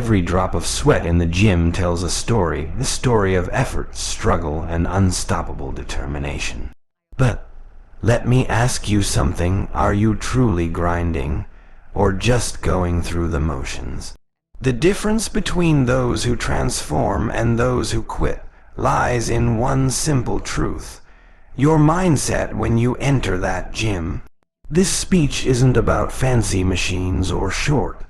Every drop of sweat in the gym tells a story of effort, struggle, and unstoppable determination. But let me ask you something, are you truly grinding, or just going through the motions? The difference between those who transform and those who quit lies in one simple truth: your mindset when you enter that gym. This speech isn't about fancy machines or short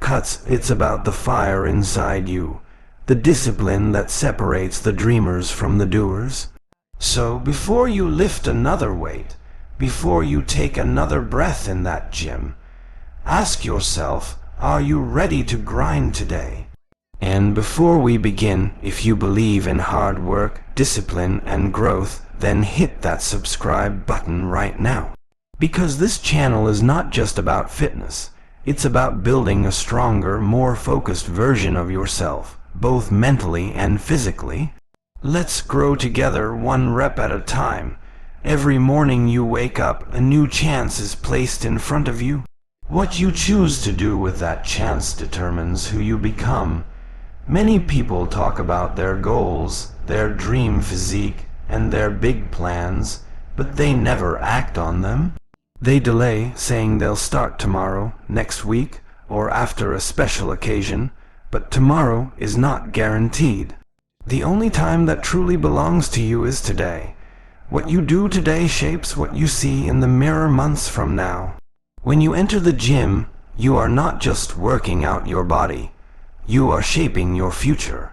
cuts, it's about the fire inside you, the discipline that separates the dreamers from the doers. So before you lift another weight, before you take another breath in that gym, ask yourself, are you ready to grind today? And before we begin, if you believe in hard work, discipline, and growth, then hit that subscribe button right now. Because this channel is not just about fitness. It's about building a stronger, more focused version of yourself, both mentally and physically. Let's grow together, one rep at a time. Every morning you wake up, a new chance is placed in front of you. What you choose to do with that chance determines who you become. Many people talk about their goals, their dream physique, and their big plans, but they never act on them. They delay, saying they'll start tomorrow, next week, or after a special occasion, but tomorrow is not guaranteed. The only time that truly belongs to you is today. What you do today shapes what you see in the mirror months from now. When you enter the gym, you are not just working out your body, you are shaping your future.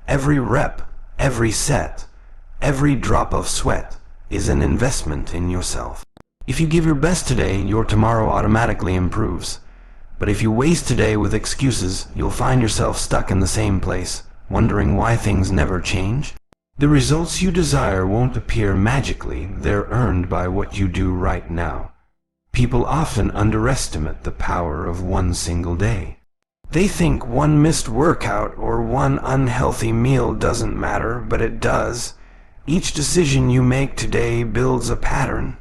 Every rep, every set, every drop of sweat is an investment in yourself. If you give your best today, your tomorrow automatically improves. But if you waste today with excuses, you'll find yourself stuck in the same place, wondering why things never change. The results you desire won't appear magically, they're earned by what you do right now. People often underestimate the power of one single day. They think one missed workout or one unhealthy meal doesn't matter, but it does. Each decision you make today builds a pattern.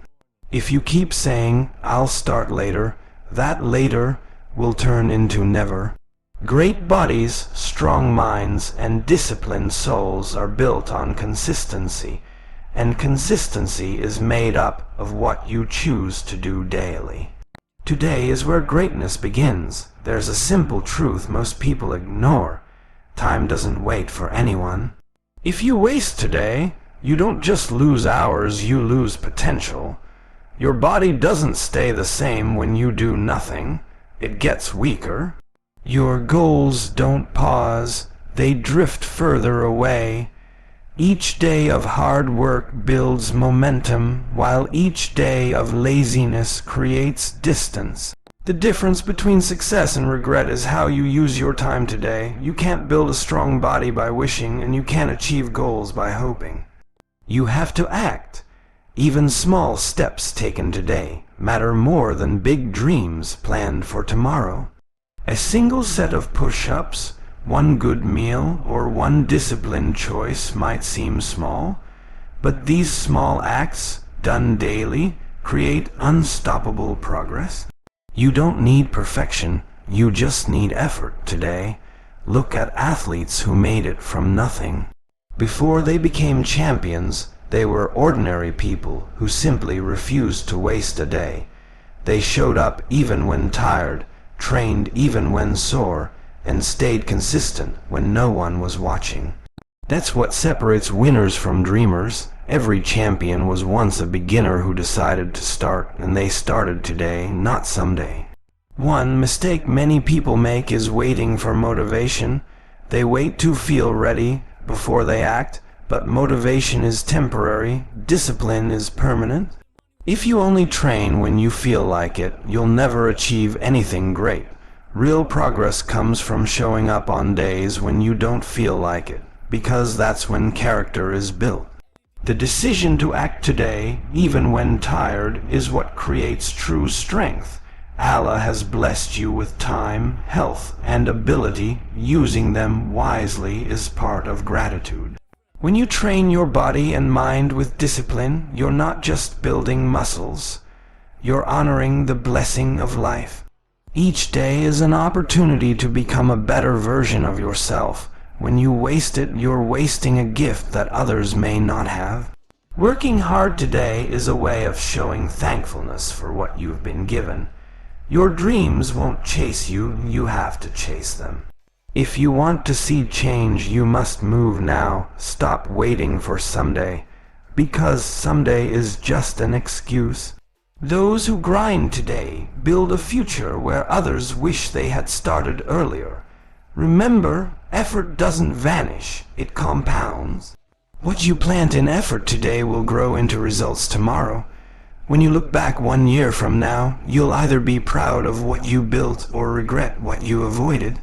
If you keep saying, I'll start later, that later will turn into never. Great bodies, strong minds, and disciplined souls are built on consistency, and consistency is made up of what you choose to do daily. Today is where greatness begins. There's a simple truth most people ignore. Time doesn't wait for anyone. If you waste today, you don't just lose hours, you lose potential. Your body doesn't stay the same when you do nothing. It gets weaker. Your goals don't pause. They drift further away. Each day of hard work builds momentum, while each day of laziness creates distance. The difference between success and regret is how you use your time today. You can't build a strong body by wishing, and you can't achieve goals by hoping. You have to act. Even small steps taken today matter more than big dreams planned for tomorrow. A single set of push-ups, one good meal, or one disciplined choice might seem small, but these small acts, done daily, create unstoppable progress. You don't need perfection, you just need effort today. Look at athletes who made it from nothing. Before they became champions, they were ordinary people who simply refused to waste a day. They showed up even when tired, trained even when sore, and stayed consistent when no one was watching. That's what separates winners from dreamers. Every champion was once a beginner who decided to start, and they started today, not someday. One mistake many people make is waiting for motivation. They wait to feel ready before they act, but motivation is temporary, discipline is permanent. If you only train when you feel like it, you'll never achieve anything great. Real progress comes from showing up on days when you don't feel like it, because that's when character is built. The decision to act today, even when tired, is what creates true strength. Allah has blessed you with time, health, and ability. Using them wisely is part of gratitude. When you train your body and mind with discipline, you're not just building muscles. You're honoring the blessing of life. Each day is an opportunity to become a better version of yourself. When you waste it, you're wasting a gift that others may not have. Working hard today is a way of showing thankfulness for what you've been given. Your dreams won't chase you, you have to chase them. If you want to see change, you must move now. Stop waiting for someday, because someday is just an excuse. Those who grind today build a future where others wish they had started earlier. Remember, effort doesn't vanish, it compounds. What you plant in effort today will grow into results tomorrow. When you look back 1 year from now, you'll either be proud of what you built or regret what you avoided.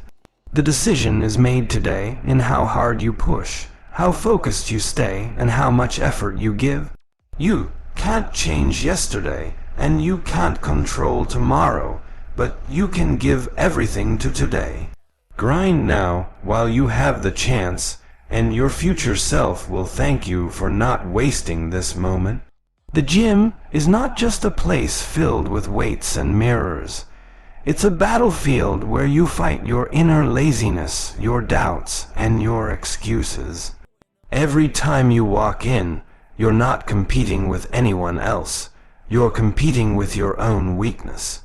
The decision is made today in how hard you push, how focused you stay, and how much effort you give. You can't change yesterday, and you can't control tomorrow, but you can give everything to today. Grind now while you have the chance, and your future self will thank you for not wasting this moment. The gym is not just a place filled with weights and mirrors. It's a battlefield where you fight your inner laziness, your doubts, and your excuses. Every time you walk in, you're not competing with anyone else. You're competing with your own weakness.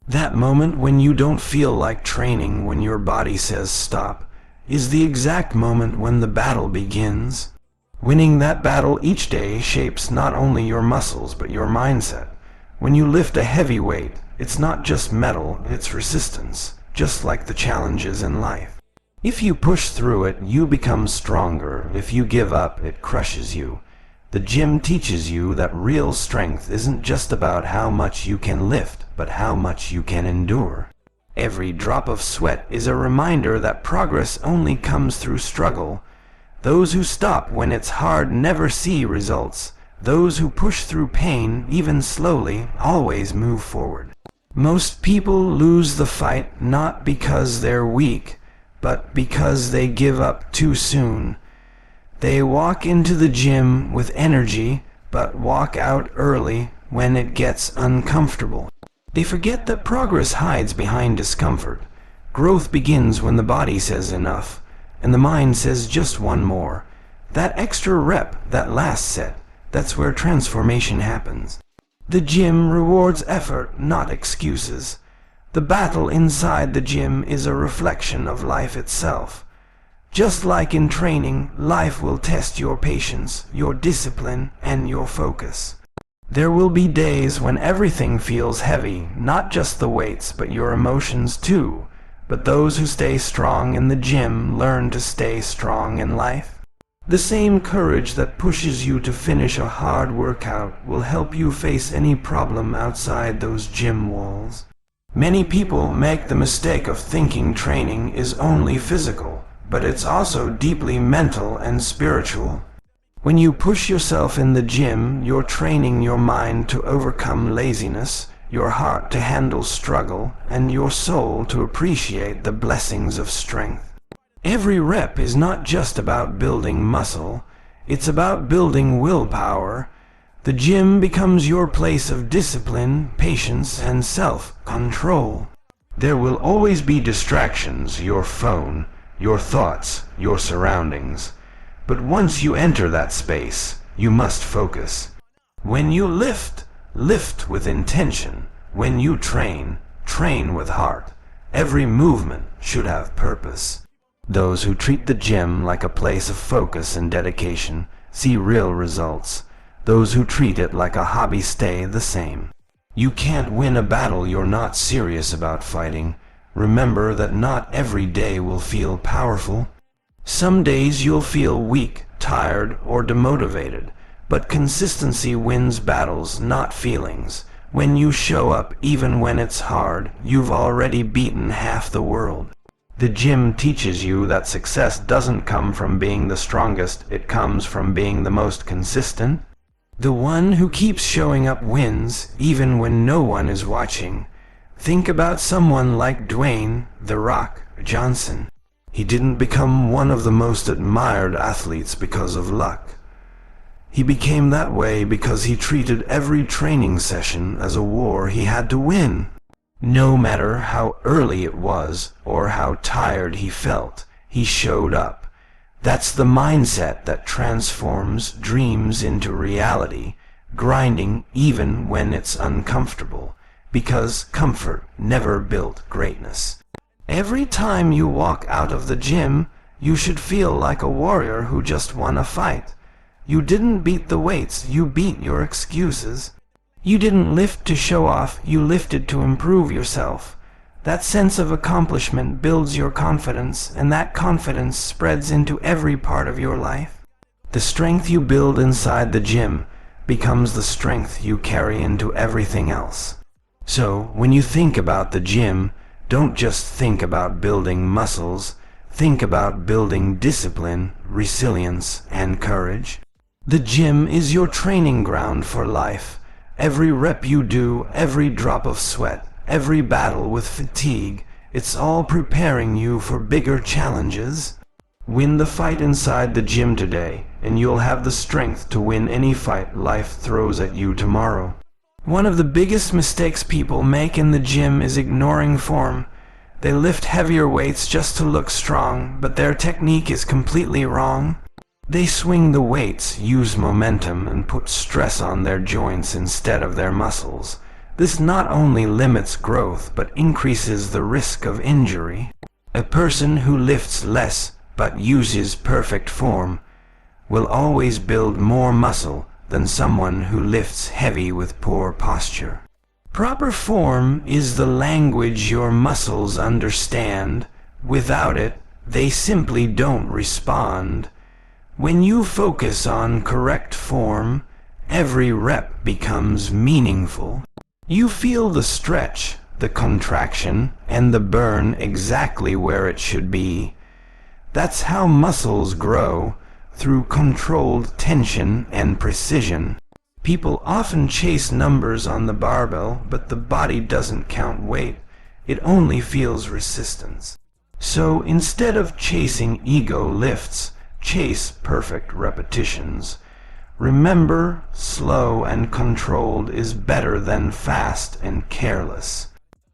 That moment when you don't feel like training, when your body says stop, is the exact moment when the battle begins. Winning that battle each day shapes not only your muscles but your mindset. When you lift a heavy weight, it's not just metal, it's resistance, just like the challenges in life. If you push through it, you become stronger. If you give up, it crushes you. The gym teaches you that real strength isn't just about how much you can lift, but how much you can endure. Every drop of sweat is a reminder that progress only comes through struggle. Those who stop when it's hard never see results. Those who push through pain, even slowly, always move forward. Most people lose the fight not because they're weak, but because they give up too soon. They walk into the gym with energy, but walk out early when it gets uncomfortable. They forget that progress hides behind discomfort. Growth begins when the body says enough, and the mind says just one more. That extra rep, that last set, that's where transformation happens. The gym rewards effort, not excuses. The battle inside the gym is a reflection of life itself. Just like in training, life will test your patience, your discipline, and your focus. There will be days when everything feels heavy, not just the weights, but your emotions too. But those who stay strong in the gym learn to stay strong in life. The same courage that pushes you to finish a hard workout will help you face any problem outside those gym walls. Many people make the mistake of thinking training is only physical, but it's also deeply mental and spiritual. When you push yourself in the gym, you're training your mind to overcome laziness, your heart to handle struggle, and your soul to appreciate the blessings of strength. Every rep is not just about building muscle, it's about building willpower. The gym becomes your place of discipline, patience, and self-control. There will always be distractions, your phone, your thoughts, your surroundings. But once you enter that space, you must focus. When you lift, lift with intention. When you train, train with heart. Every movement should have purpose. Those who treat the gym like a place of focus and dedication see real results. Those who treat it like a hobby stay the same. You can't win a battle you're not serious about fighting. Remember that not every day will feel powerful. Some days you'll feel weak, tired, or demotivated, but consistency wins battles, not feelings. When you show up even when it's hard, you've already beaten half the world. The gym teaches you that success doesn't come from being the strongest, it comes from being the most consistent. The one who keeps showing up wins, even when no one is watching. Think about someone like Dwayne "The Rock" Johnson. He didn't become one of the most admired athletes because of luck. He became that way because he treated every training session as a war he had to win. No matter how early it was or how tired he felt, he showed up. That's the mindset that transforms dreams into reality, grinding even when it's uncomfortable, because comfort never built greatness. Every time you walk out of the gym, you should feel like a warrior who just won a fight. You didn't beat the weights, you beat your excuses. You didn't lift to show off, you lifted to improve yourself. That sense of accomplishment builds your confidence, and that confidence spreads into every part of your life. The strength you build inside the gym becomes the strength you carry into everything else. So, when you think about the gym, don't just think about building muscles, think about building discipline, resilience, and courage. The gym is your training ground for life. Every rep you do, every drop of sweat, every battle with fatigue, it's all preparing you for bigger challenges. Win the fight inside the gym today, and you'll have the strength to win any fight life throws at you tomorrow. One of the biggest mistakes people make in the gym is ignoring form. They lift heavier weights just to look strong, but their technique is completely wrong. They swing the weights, use momentum, and put stress on their joints instead of their muscles. This not only limits growth, but increases the risk of injury. A person who lifts less, but uses perfect form, will always build more muscle than someone who lifts heavy with poor posture. Proper form is the language your muscles understand. Without it, they simply don't respond. When you focus on correct form, every rep becomes meaningful. You feel the stretch, the contraction, and the burn exactly where it should be. That's how muscles grow, through controlled tension and precision. People often chase numbers on the barbell, but the body doesn't count weight. It only feels resistance. So instead of chasing ego lifts, chase perfect repetitions. Remember, slow and controlled is better than fast and careless.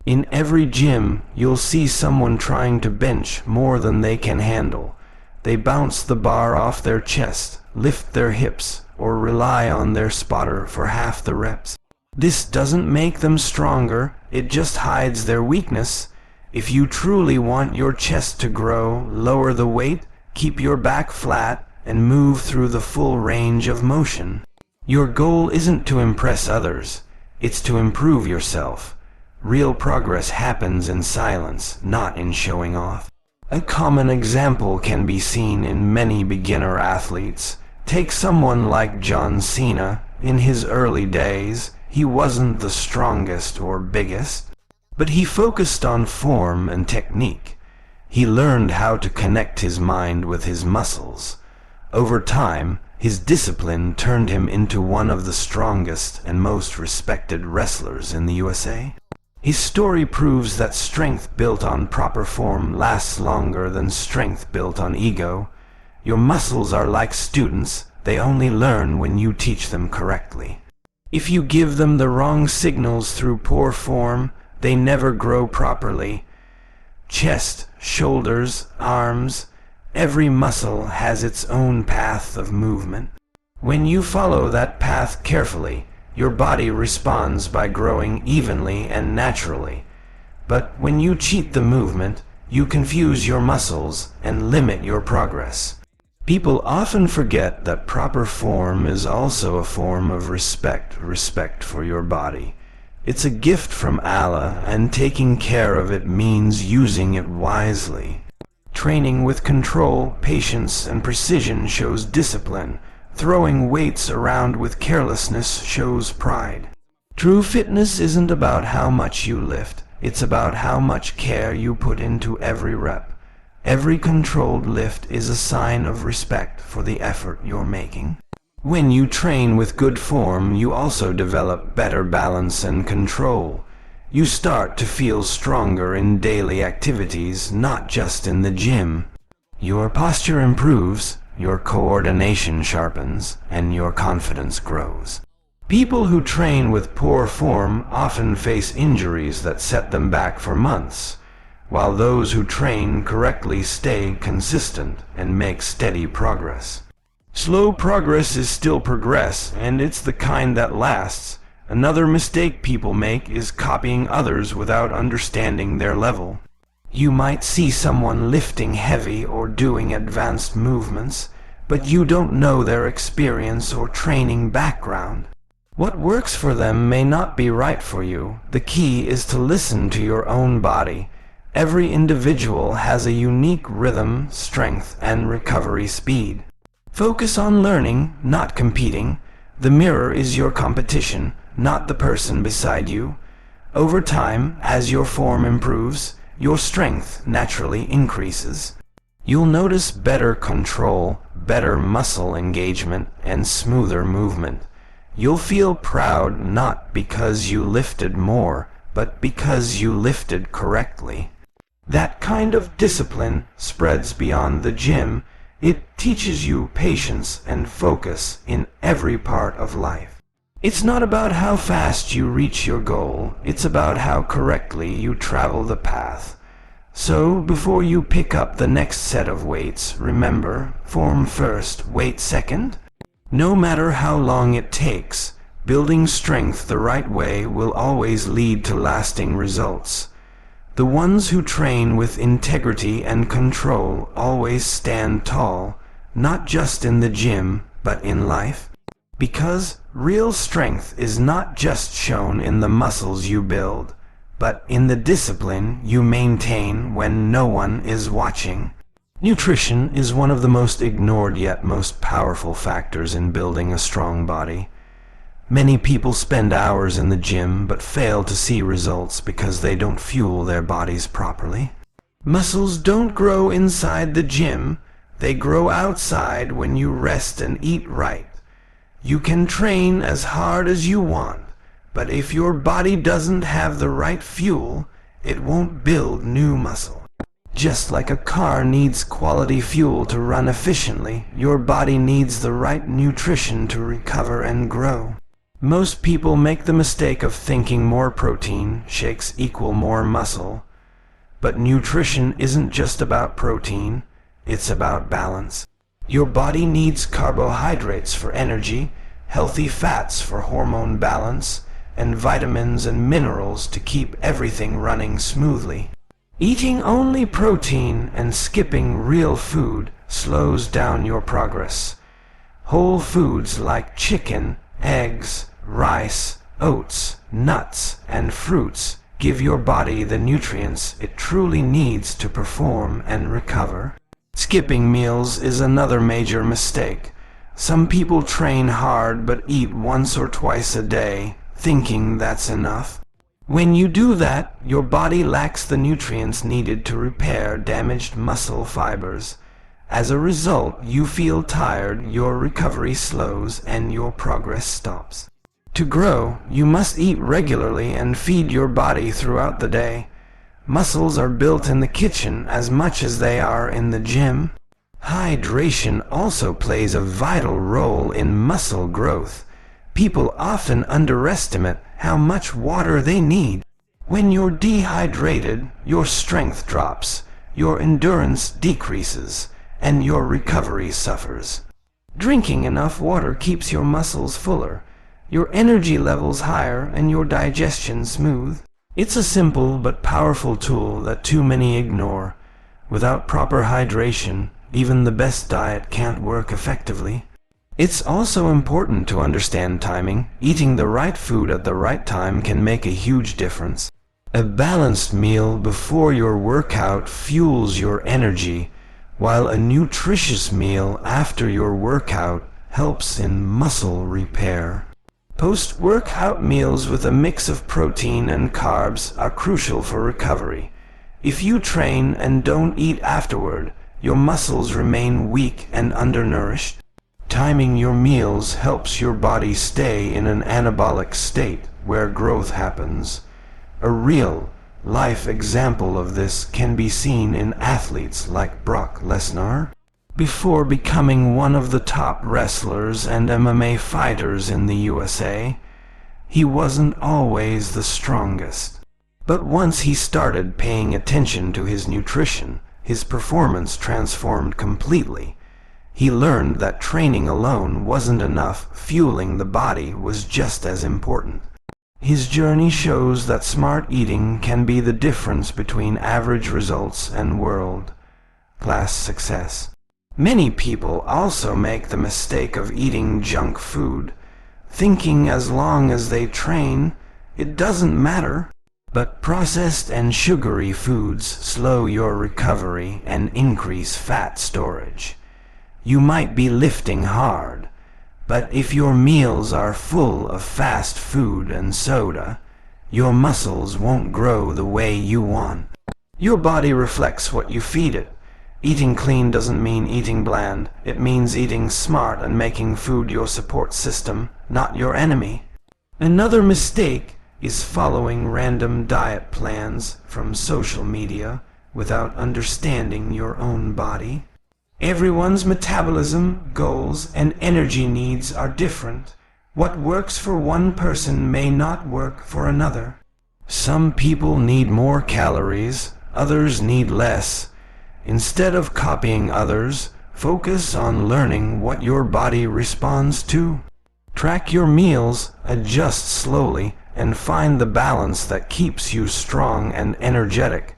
In every gym, you'll see someone trying to bench more than they can handle. They bounce the bar off their chest, lift their hips, or rely on their spotter for half the reps. This doesn't make them stronger, it just hides their weakness. If you truly want your chest to grow, lower the weight, keep your back flat, and move through the full range of motion. Your goal isn't to impress others, it's to improve yourself. Real progress happens in silence, not in showing off. A common example can be seen in many beginner athletes. Take someone like Cena. In his early days, he wasn't the strongest or biggest, but he focused on form and technique. He learned how to connect his mind with his muscles. Over time, his discipline turned him into one of the strongest and most respected wrestlers in the USA. His story proves that strength built on proper form lasts longer than strength built on ego. Your muscles are like students, they only learn when you teach them correctly. If you give them the wrong signals through poor form, they never grow properly. Chest, shoulders, arms, every muscle has its own path of movement. When you follow that path carefully, your body responds by growing evenly and naturally. But when you cheat the movement, you confuse your muscles and limit your progress. People often forget that proper form is also a form of respect for your body. It's a gift from Allah, and taking care of it means using it wisely. Training with control, patience, and precision shows discipline. Throwing weights around with carelessness shows pride. True fitness isn't about how much you lift, it's about how much care you put into every rep. Every controlled lift is a sign of respect for the effort you're making. When you train with good form, you also develop better balance and control. You start to feel stronger in daily activities, not just in the gym. Your posture improves, your coordination sharpens, and your confidence grows. People who train with poor form often face injuries that set them back for months, while those who train correctly stay consistent and make steady progress. Slow progress is still progress, and it's the kind that lasts. Another mistake people make is copying others without understanding their level. You might see someone lifting heavy or doing advanced movements, but you don't know their experience or training background. What works for them may not be right for you. The key is to listen to your own body. Every individual has a unique rhythm, strength, and recovery speed. Focus on learning, not competing. The mirror is your competition, not the person beside you. Over time, as your form improves, your strength naturally increases. You'll notice better control, better muscle engagement, and smoother movement. You'll feel proud not because you lifted more, but because you lifted correctly. That kind of discipline spreads beyond the gym. It teaches you patience and focus in every part of life. It's not about how fast you reach your goal, it's about how correctly you travel the path. So, before you pick up the next set of weights, remember, form first, weight second. No matter how long it takes, building strength the right way will always lead to lasting results. The ones who train with integrity and control always stand tall, not just in the gym, but in life. Because real strength is not just shown in the muscles you build, but in the discipline you maintain when no one is watching. Nutrition is one of the most ignored yet most powerful factors in building a strong body. Many people spend hours in the gym but fail to see results because they don't fuel their bodies properly. Muscles don't grow inside the gym, they grow outside when you rest and eat right. You can train as hard as you want, but if your body doesn't have the right fuel, it won't build new muscle. Just like a car needs quality fuel to run efficiently, your body needs the right nutrition to recover and grow. Most people make the mistake of thinking more protein shakes equal more muscle. But nutrition isn't just about protein, it's about balance. Your body needs carbohydrates for energy, healthy fats for hormone balance, and vitamins and minerals to keep everything running smoothly. Eating only protein and skipping real food slows down your progress. Whole foods like chicken, eggs, rice, oats, nuts, and fruits give your body the nutrients it truly needs to perform and recover. Skipping meals is another major mistake. Some people train hard but eat once or twice a day, thinking that's enough. When you do that, your body lacks the nutrients needed to repair damaged muscle fibers. As a result, you feel tired, your recovery slows, and your progress stops. To grow, you must eat regularly and feed your body throughout the day. Muscles are built in the kitchen as much as they are in the gym. Hydration also plays a vital role in muscle growth. People often underestimate how much water they need. When you're dehydrated, your strength drops, your endurance decreases, and your recovery suffers. Drinking enough water keeps your muscles fuller, your energy levels higher, and your digestion smooth. It's a simple but powerful tool that too many ignore. Without proper hydration, even the best diet can't work effectively. It's also important to understand timing. Eating the right food at the right time can make a huge difference. A balanced meal before your workout fuels your energy, while a nutritious meal after your workout helps in muscle repair. Post-workout meals with a mix of protein and carbs are crucial for recovery. If you train and don't eat afterward, your muscles remain weak and undernourished. Timing your meals helps your body stay in an anabolic state where growth happens. A real-life example of this can be seen in athletes like Lesnar. Before becoming one of the top wrestlers and MMA fighters in the USA, he wasn't always the strongest. But once he started paying attention to his nutrition, his performance transformed completely. He learned that training alone wasn't enough, fueling the body was just as important. His journey shows that smart eating can be the difference between average results and world-class success. Many people also make the mistake of eating junk food, thinking as long as they train, it doesn't matter. But processed and sugary foods slow your recovery and increase fat storage. You might be lifting hard, but if your meals are full of fast food and soda, your muscles won't grow the way you want. Your body reflects what you feed it. Eating clean doesn't mean eating bland. It means eating smart and making food your support system, not your enemy. Another mistake is following random diet plans from social media without understanding your own body. Everyone's metabolism, goals, and energy needs are different. What works for one person may not work for another. Some people need more calories, others need less. Instead of copying others, focus on learning what your body responds to. Track your meals, adjust slowly, and find the balance that keeps you strong and energetic.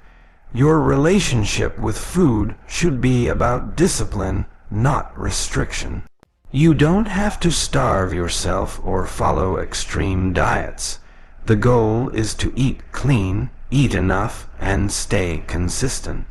Your relationship with food should be about discipline, not restriction. You don't have to starve yourself or follow extreme diets. The goal is to eat clean, eat enough, and stay consistent.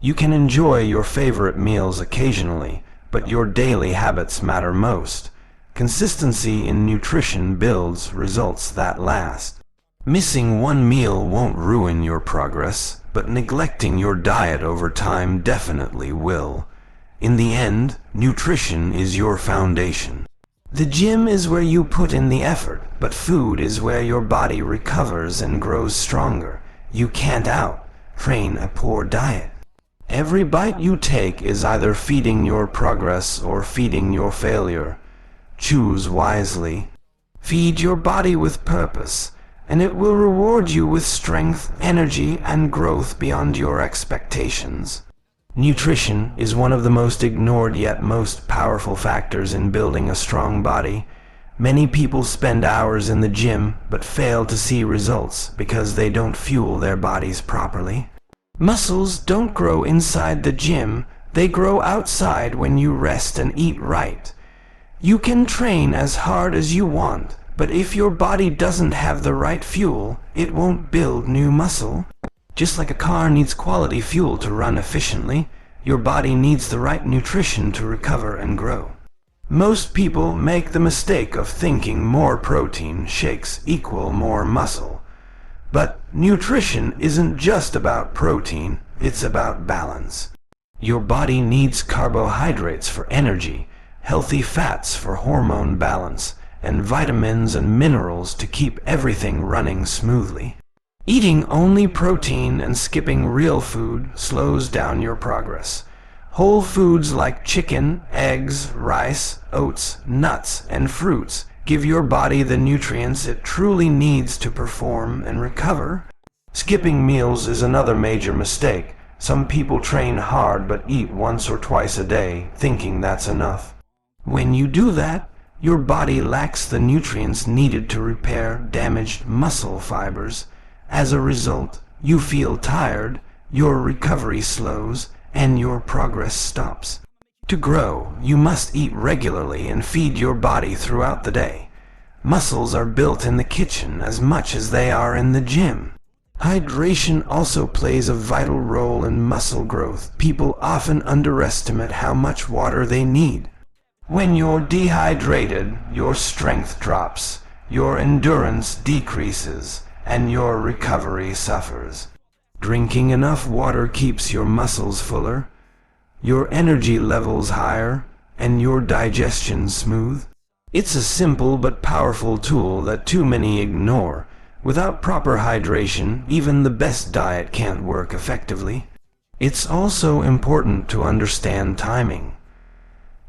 You can enjoy your favorite meals occasionally, but your daily habits matter most. Consistency in nutrition builds results that last. Missing one meal won't ruin your progress, but neglecting your diet over time definitely will. In the end, nutrition is your foundation. The gym is where you put in the effort, but food is where your body recovers and grows stronger. You can't out-train a poor diet. Every bite you take is either feeding your progress or feeding your failure. Choose wisely. Feed your body with purpose, and it will reward you with strength, energy, and growth beyond your expectations. Nutrition is one of the most ignored yet most powerful factors in building a strong body. Many people spend hours in the gym but fail to see results because they don't fuel their bodies properly. Muscles don't grow inside the gym, they grow outside when you rest and eat right. You can train as hard as you want, but if your body doesn't have the right fuel, it won't build new muscle. Just like a car needs quality fuel to run efficiently, your body needs the right nutrition to recover and grow. Most people make the mistake of thinking more protein shakes equal more muscle. But nutrition isn't just about protein, it's about balance. Your body needs carbohydrates for energy, healthy fats for hormone balance, and vitamins and minerals to keep everything running smoothly. Eating only protein and skipping real food slows down your progress. Whole foods like chicken, eggs, rice, oats, nuts, and fruits give your body the nutrients it truly needs to perform and recover. Skipping meals is another major mistake. Some people train hard but eat once or twice a day, thinking that's enough. When you do that, your body lacks the nutrients needed to repair damaged muscle fibers. As a result, you feel tired, your recovery slows, and your progress stops. To grow, you must eat regularly and feed your body throughout the day. Muscles are built in the kitchen as much as they are in the gym. Hydration also plays a vital role in muscle growth. People often underestimate how much water they need. When you're dehydrated, your strength drops, your endurance decreases, and your recovery suffers. Drinking enough water keeps your muscles fuller, your energy levels higher, and your digestion smooth. It's a simple but powerful tool that too many ignore. Without proper hydration, even the best diet can't work effectively. It's also important to understand timing.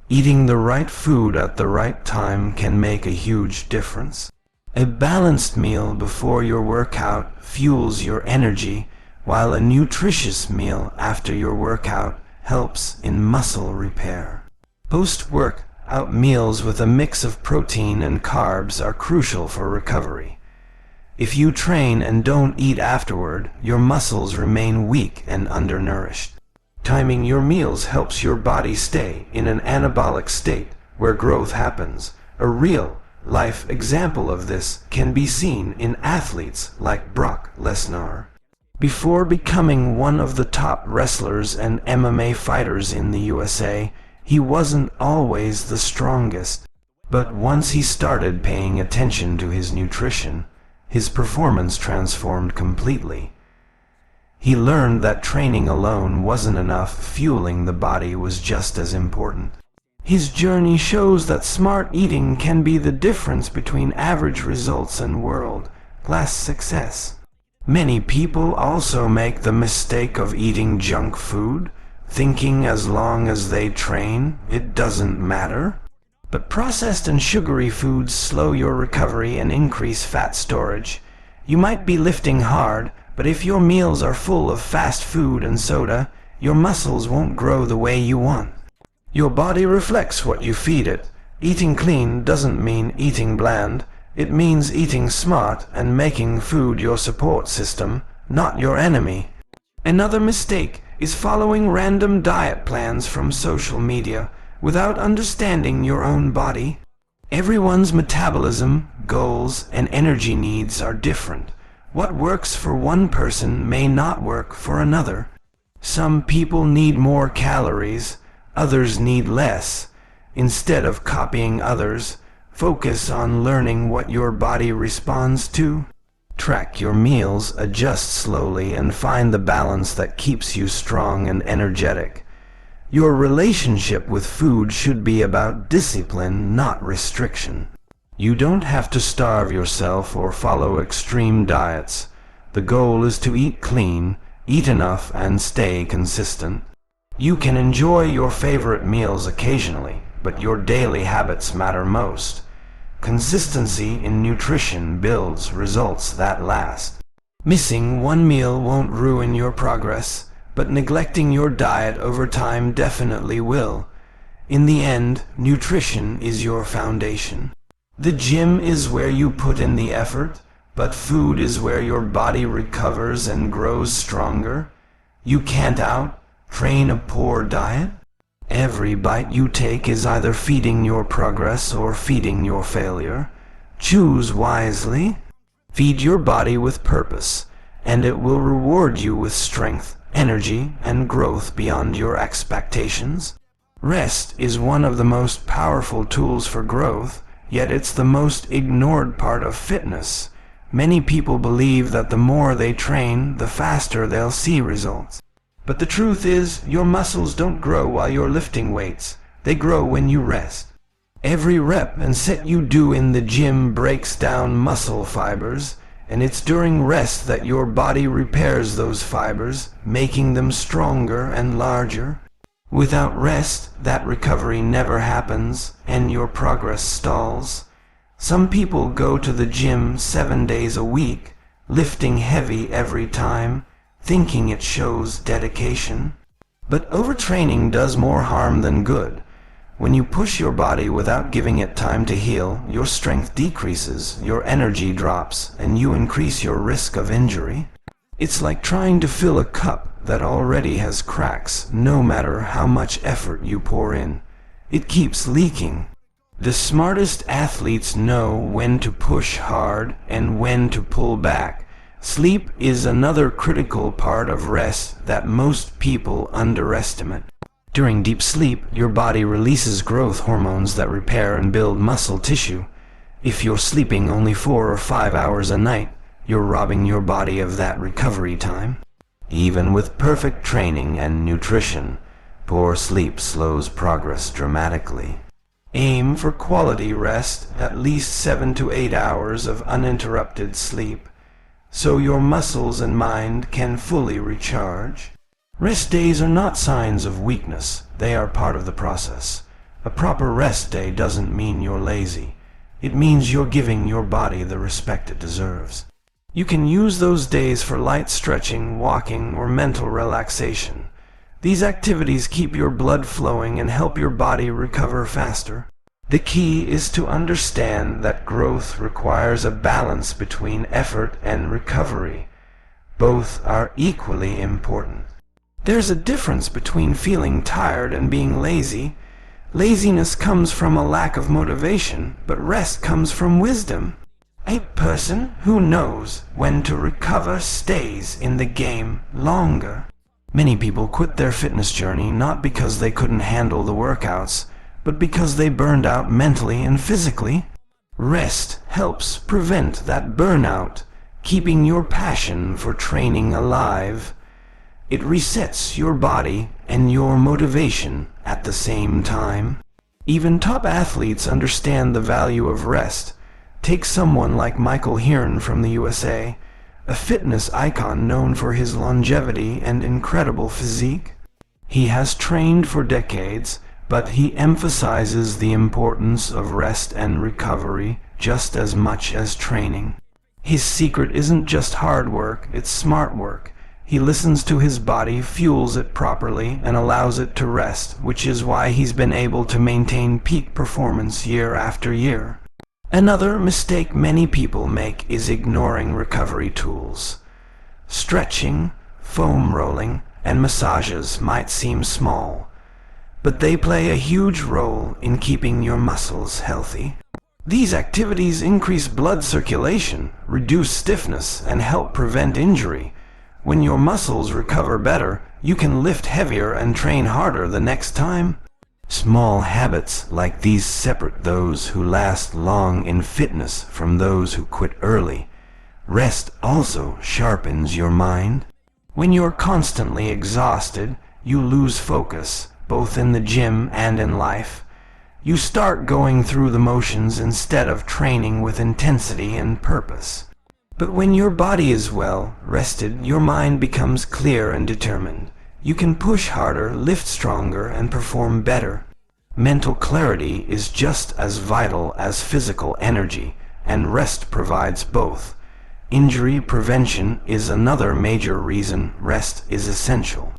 Eating the right food at the right time can make a huge difference. A balanced meal before your workout fuels your energy, while a nutritious meal after your workout helps in muscle repair. Post-workout meals with a mix of protein and carbs are crucial for recovery. If you train and don't eat afterward, your muscles remain weak and undernourished. Timing your meals helps your body stay in an anabolic state where growth happens. A real-life example of this can be seen in athletes like Brock Lesnar. Before becoming one of the top wrestlers and MMA fighters in the USA, he wasn't always the strongest. But once he started paying attention to his nutrition, his performance transformed completely. He learned that training alone wasn't enough, fueling the body was just as important. His journey shows that smart eating can be the difference between average results and world-class success. Many people also make the mistake of eating junk food, thinking as long as they train, it doesn't matter. But processed and sugary foods slow your recovery and increase fat storage. You might be lifting hard, but if your meals are full of fast food and soda, your muscles won't grow the way you want. Your body reflects what you feed it. Eating clean doesn't mean eating bland. It means eating smart and making food your support system, not your enemy. Another mistake is following random diet plans from social media without understanding your own body. Everyone's metabolism, goals, and energy needs are different. What works for one person may not work for another. Some people need more calories, others need less. Instead of copying others, focus on learning what your body responds to. Track your meals, adjust slowly, and find the balance that keeps you strong and energetic. Your relationship with food should be about discipline, not restriction. You don't have to starve yourself or follow extreme diets. The goal is to eat clean, eat enough, and stay consistent. You can enjoy your favorite meals occasionally, but your daily habits matter most. Consistency in nutrition builds results that last. Missing one meal won't ruin your progress, but neglecting your diet over time definitely will. In the end, nutrition is your foundation. The gym is where you put in the effort, but food is where your body recovers and grows stronger. You can't out-train a poor diet. Every bite you take is either feeding your progress or feeding your failure. Choose wisely. Feed your body with purpose, and it will reward you with strength, energy, and growth beyond your expectations. Rest is one of the most powerful tools for growth, yet it's the most ignored part of fitness. Many people believe that the more they train, the faster they'll see results. But the truth is, your muscles don't grow while you're lifting weights. They grow when you rest. Every rep and set you do in the gym breaks down muscle fibers, and it's during rest that your body repairs those fibers, making them stronger and larger. Without rest, that recovery never happens, and your progress stalls. Some people go to the gym 7 days a week, lifting heavy every time, thinking it shows dedication. But overtraining does more harm than good. When you push your body without giving it time to heal, your strength decreases, your energy drops, and you increase your risk of injury. It's like trying to fill a cup that already has cracks, no matter how much effort you pour in. It keeps leaking. The smartest athletes know when to push hard and when to pull back. Sleep is another critical part of rest that most people underestimate. During deep sleep, your body releases growth hormones that repair and build muscle tissue. If you're sleeping only 4 or 5 hours a night, you're robbing your body of that recovery time. Even with perfect training and nutrition, poor sleep slows progress dramatically. Aim for quality rest, at least 7 to 8 hours of uninterrupted sleep, so your muscles and mind can fully recharge. Rest days are not signs of weakness, they are part of the process. A proper rest day doesn't mean you're lazy. It means you're giving your body the respect it deserves. You can use those days for light stretching, walking, or mental relaxation. These activities keep your blood flowing and help your body recover faster. The key is to understand that growth requires a balance between effort and recovery. Both are equally important. There's a difference between feeling tired and being lazy. Laziness comes from a lack of motivation, but rest comes from wisdom. A person who knows when to recover stays in the game longer. Many people quit their fitness journey not because they couldn't handle the workouts, but because they burned out mentally and physically. Rest helps prevent that burnout, keeping your passion for training alive. It resets your body and your motivation at the same time. Even top athletes understand the value of rest. Take someone like Michael Hearn from the USA, a fitness icon known for his longevity and incredible physique. He has trained for decades, but he emphasizes the importance of rest and recovery just as much as training. His secret isn't just hard work, it's smart work. He listens to his body, fuels it properly, and allows it to rest, which is why he's been able to maintain peak performance year after year. Another mistake many people make is ignoring recovery tools. Stretching, foam rolling, and massages might seem small, but they play a huge role in keeping your muscles healthy. These activities increase blood circulation, reduce stiffness, and help prevent injury. When your muscles recover better, you can lift heavier and train harder the next time. Small habits like these separate those who last long in fitness from those who quit early. Rest also sharpens your mind. When you're constantly exhausted, you lose focus, both in the gym and in life. You start going through the motions instead of training with intensity and purpose. But when your body is well rested, your mind becomes clear and determined. You can push harder, lift stronger, and perform better. Mental clarity is just as vital as physical energy, and rest provides both. Injury prevention is another major reason rest is essential.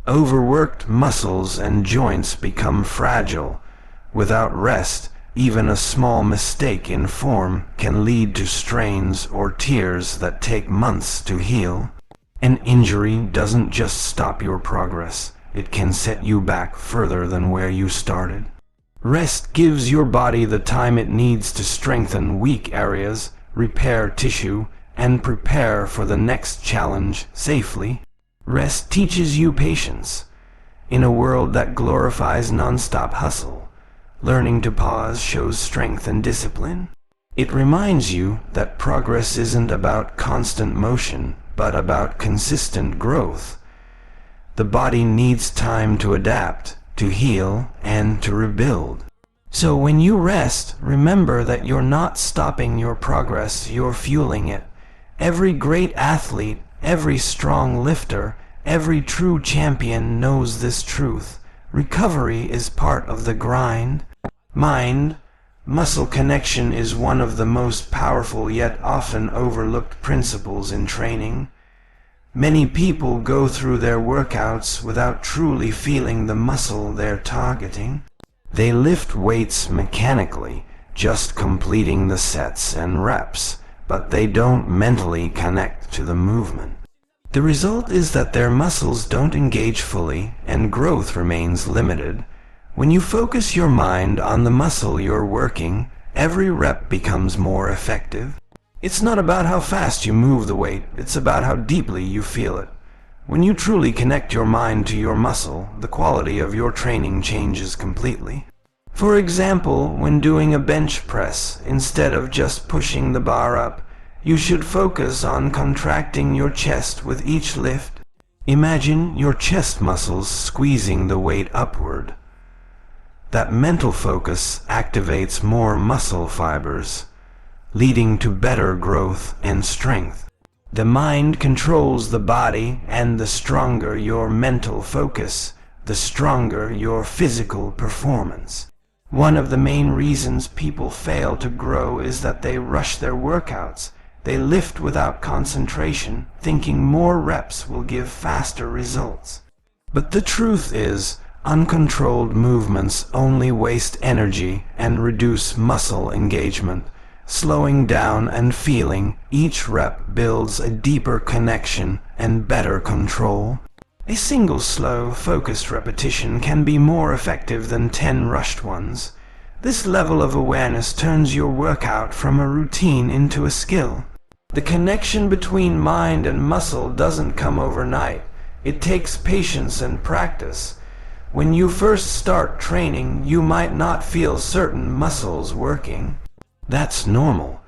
Overworked muscles and joints become fragile. Without rest, even a small mistake in form can lead to strains or tears that take months to heal. An injury doesn't just stop your progress, it can set you back further than where you started. Rest gives your body the time it needs to strengthen weak areas, repair tissue, and prepare for the next challenge safely. Rest teaches you patience. In a world that glorifies non-stop hustle, learning to pause shows strength and discipline. It reminds you that progress isn't about constant motion, but about consistent growth. The body needs time to adapt, to heal, and to rebuild. So when you rest, remember that you're not stopping your progress, you're fueling it. Every great athlete, every strong lifter, every true champion knows this truth. Recovery is part of the grind. Mind-muscle connection is one of the most powerful yet often overlooked principles in training. Many people go through their workouts without truly feeling the muscle they're targeting. They lift weights mechanically, just completing the sets and reps, but they don't mentally connect to the movement. The result is that their muscles don't engage fully and growth remains limited. When you focus your mind on the muscle you're working, every rep becomes more effective. It's not about how fast you move the weight, it's about how deeply you feel it. When you truly connect your mind to your muscle, the quality of your training changes completely. For example, when doing a bench press, instead of just pushing the bar up, you should focus on contracting your chest with each lift. Imagine your chest muscles squeezing the weight upward. That mental focus activates more muscle fibers, leading to better growth and strength. The mind controls the body, and the stronger your mental focus, the stronger your physical performance. One of the main reasons people fail to grow is that they rush their workouts. They lift without concentration, thinking more reps will give faster results. But the truth is, uncontrolled movements only waste energy and reduce muscle engagement. Slowing down and feeling each rep builds a deeper connection and better control. A single slow, focused repetition can be more effective than 10 rushed ones. This level of awareness turns your workout from a routine into a skill. The connection between mind and muscle doesn't come overnight. It takes patience and practice. When you first start training, you might not feel certain muscles working. That's normal,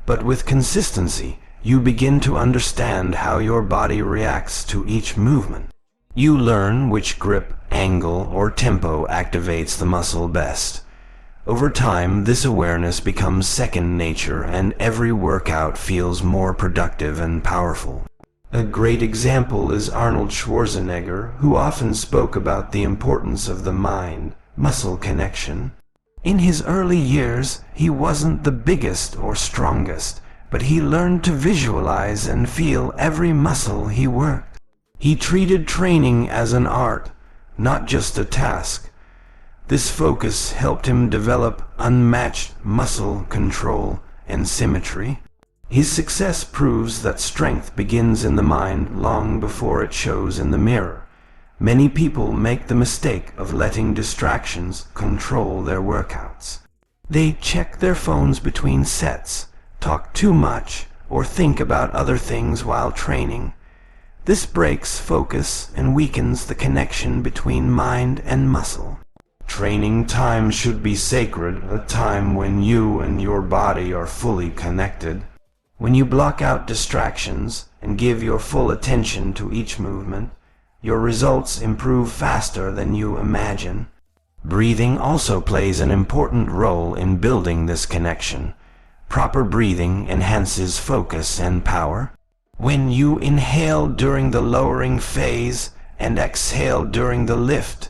but with consistency, you begin to understand how your body reacts to each movement. You learn which grip, angle, or tempo activates the muscle best. Over time, this awareness becomes second nature, and every workout feels more productive and powerful. A great example is Arnold Schwarzenegger, who often spoke about the importance of the mind-muscle connection. In his early years, he wasn't the biggest or strongest, but he learned to visualize and feel every muscle he worked. He treated training as an art, not just a task. This focus helped him develop unmatched muscle control and symmetry. His success proves that strength begins in the mind long before it shows in the mirror. Many people make the mistake of letting distractions control their workouts. They check their phones between sets, talk too much, or think about other things while training. This breaks focus and weakens the connection between mind and muscle. Training time should be sacred, a time when you and your body are fully connected. When you block out distractions and give your full attention to each movement, your results improve faster than you imagine. Breathing also plays an important role in building this connection. Proper breathing enhances focus and power. When you inhale during the lowering phase and exhale during the lift,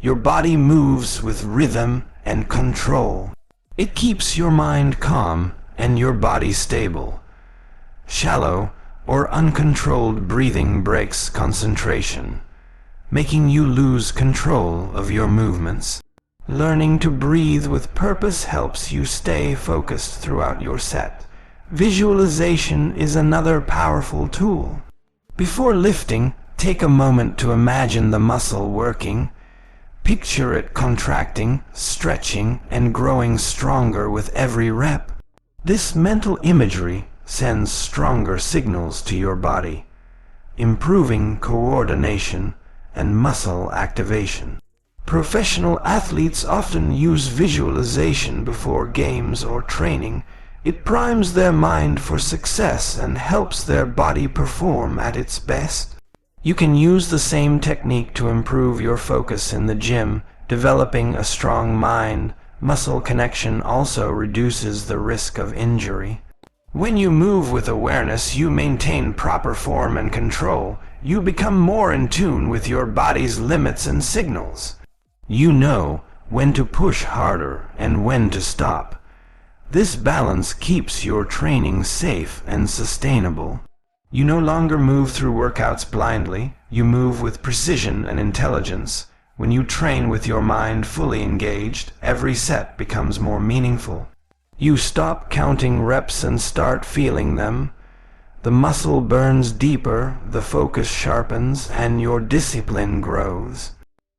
your body moves with rhythm and control. It keeps your mind calm and your body stable. Shallow or uncontrolled breathing breaks concentration, making you lose control of your movements. Learning to breathe with purpose helps you stay focused throughout your set. Visualization is another powerful tool. Before lifting, take a moment to imagine the muscle working. Picture it contracting, stretching, and growing stronger with every rep. This mental imagery sends stronger signals to your body, improving coordination and muscle activation. Professional athletes often use visualization before games or training. It primes their mind for success and helps their body perform at its best. You can use the same technique to improve your focus in the gym. Developing a strong mind-muscle connection also reduces the risk of injury. When you move with awareness, you maintain proper form and control. You become more in tune with your body's limits and signals. You know when to push harder and when to stop. This balance keeps your training safe and sustainable. You no longer move through workouts blindly. You move with precision and intelligence. When you train with your mind fully engaged, every set becomes more meaningful. You stop counting reps and start feeling them. The muscle burns deeper, the focus sharpens, and your discipline grows.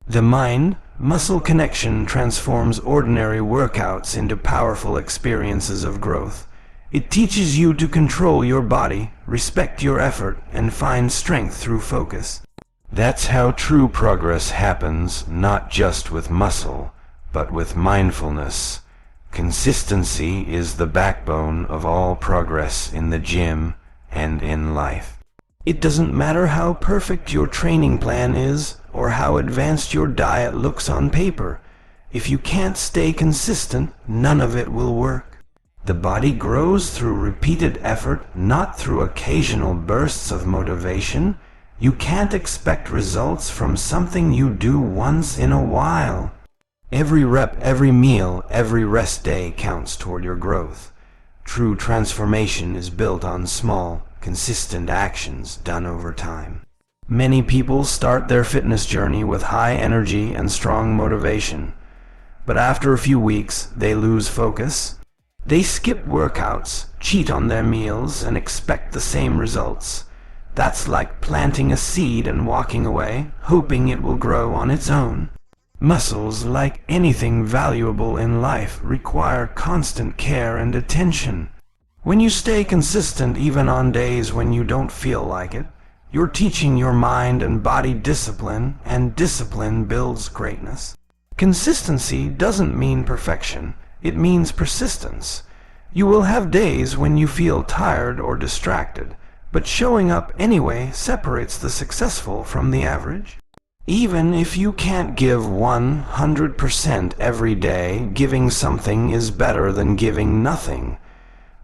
The mind-muscle connection transforms ordinary workouts into powerful experiences of growth. It teaches you to control your body, respect your effort, and find strength through focus. That's how true progress happens, not just with muscle, but with mindfulness. Consistency is the backbone of all progress in the gym and in life. It doesn't matter how perfect your training plan is or how advanced your diet looks on paper. If you can't stay consistent, none of it will work. The body grows through repeated effort, not through occasional bursts of motivation. You can't expect results from something you do once in a while. Every rep, every meal, every rest day counts toward your growth. True transformation is built on small, consistent actions done over time. Many people start their fitness journey with high energy and strong motivation, but after a few weeks, they lose focus. They skip workouts, cheat on their meals, and expect the same results. That's like planting a seed and walking away, hoping it will grow on its own. Muscles, like anything valuable in life, require constant care and attention. When you stay consistent even on days when you don't feel like it, you're teaching your mind and body discipline, and discipline builds greatness. Consistency doesn't mean perfection, it means persistence. You will have days when you feel tired or distracted, but showing up anyway separates the successful from the average. Even if you can't give 100% every day, giving something is better than giving nothing.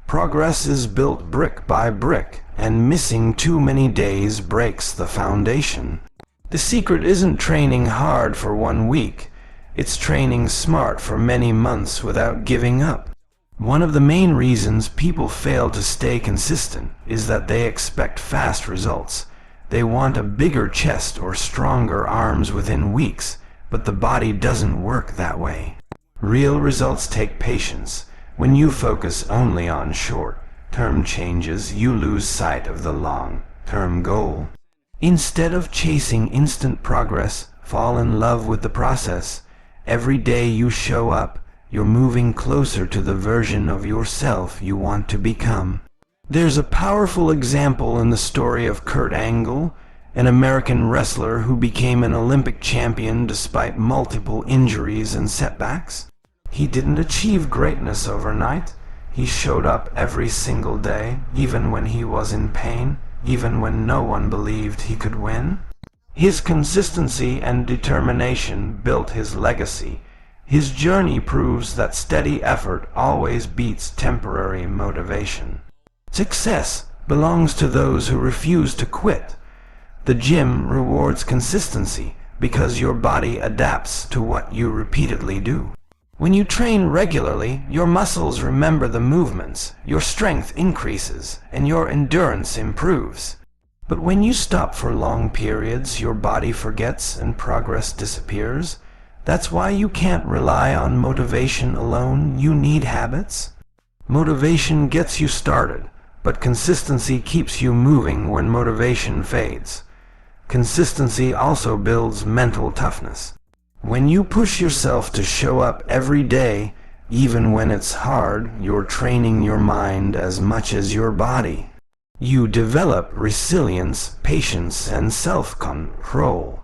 Progress is built brick by brick, and missing too many days breaks the foundation. The secret isn't training hard for 1 week. It's training smart for many months without giving up. One of the main reasons people fail to stay consistent is that they expect fast results. They want a bigger chest or stronger arms within weeks, but the body doesn't work that way. Real results take patience. When you focus only on short-term changes, you lose sight of the long-term goal. Instead of chasing instant progress, fall in love with the process. Every day you show up, you're moving closer to the version of yourself you want to become. There's a powerful example in the story of Kurt Angle, an American wrestler who became an Olympic champion despite multiple injuries and setbacks. He didn't achieve greatness overnight. He showed up every single day, even when he was in pain, even when no one believed he could win. His consistency and determination built his legacy. His journey proves that steady effort always beats temporary motivation. Success belongs to those who refuse to quit. The gym rewards consistency because your body adapts to what you repeatedly do. When you train regularly, your muscles remember the movements, your strength increases, and your endurance improves. But when you stop for long periods, your body forgets and progress disappears. That's why you can't rely on motivation alone. You need habits. Motivation gets you started, but consistency keeps you moving when motivation fades. Consistency also builds mental toughness. When you push yourself to show up every day, even when it's hard, you're training your mind as much as your body. You develop resilience, patience, and self-control.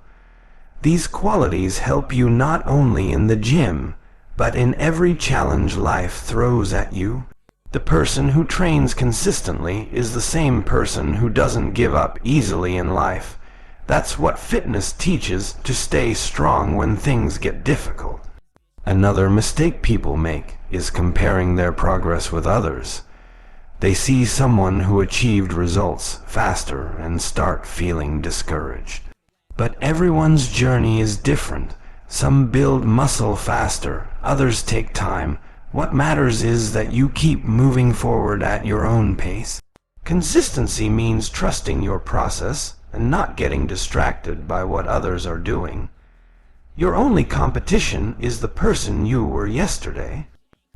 These qualities help you not only in the gym, but in every challenge life throws at you. The person who trains consistently is the same person who doesn't give up easily in life. That's what fitness teaches, to stay strong when things get difficult. Another mistake people make is comparing their progress with others. They see someone who achieved results faster and start feeling discouraged. But everyone's journey is different. Some build muscle faster, others take time. What matters is that you keep moving forward at your own pace. Consistency means trusting your process and not getting distracted by what others are doing. Your only competition is the person you were yesterday.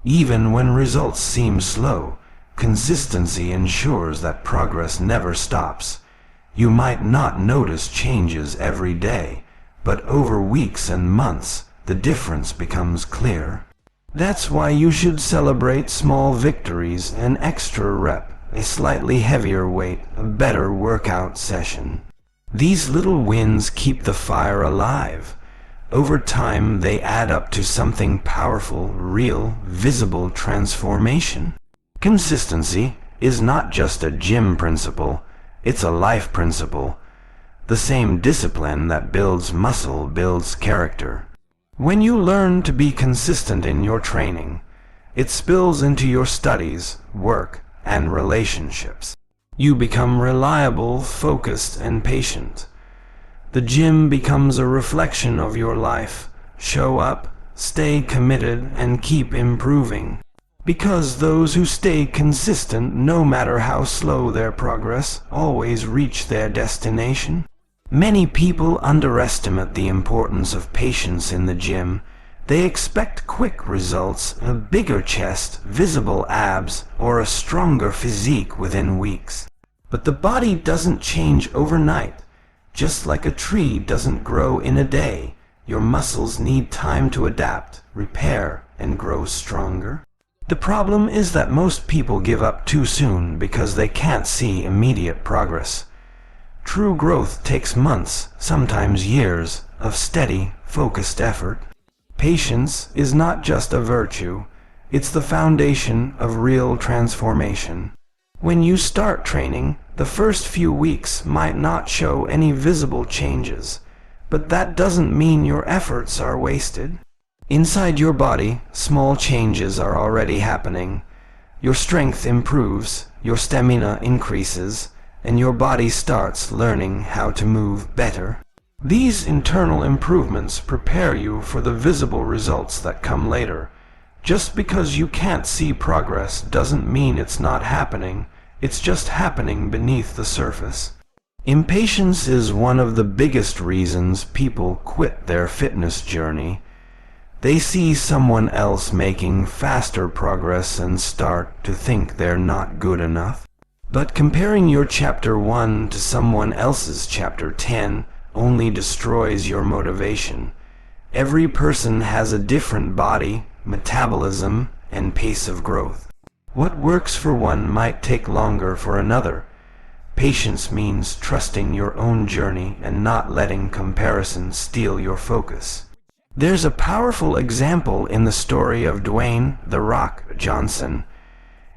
Even when results seem slow, consistency ensures that progress never stops. You might not notice changes every day, but over weeks and months, the difference becomes clear. That's why you should celebrate small victories: an extra rep, a slightly heavier weight, a better workout session. These little wins keep the fire alive. Over time, they add up to something powerful, real, visible transformation. Consistency is not just a gym principle, it's a life principle. The same discipline that builds muscle builds character. When you learn to be consistent in your training, it spills into your studies, work, and relationships. You become reliable, focused, and patient. The gym becomes a reflection of your life. Show up, stay committed and keep improving. Because those who stay consistent, no matter how slow their progress, always reach their destination. Many people underestimate the importance of patience in the gym. They expect quick results, a bigger chest, visible abs, or a stronger physique within weeks. But the body doesn't change overnight. Just like a tree doesn't grow in a day, your muscles need time to adapt, repair, and grow stronger. The problem is that most people give up too soon because they can't see immediate progress. True growth takes months, sometimes years, of steady, focused effort. Patience is not just a virtue, it's the foundation of real transformation. When you start training, the first few weeks might not show any visible changes, but that doesn't mean your efforts are wasted. Inside your body, small changes are already happening. Your strength improves, your stamina increases, and your body starts learning how to move better. These internal improvements prepare you for the visible results that come later. Just because you can't see progress doesn't mean it's not happening, it's just happening beneath the surface. Impatience is one of the biggest reasons people quit their fitness journey. They see someone else making faster progress and start to think they're not good enough. But comparing your chapter 1 to someone else's chapter 10 only destroys your motivation. Every person has a different body, metabolism, and pace of growth. What works for one might take longer for another. Patience means trusting your own journey and not letting comparison steal your focus. There's a powerful example in the story of Dwayne "The Rock" Johnson.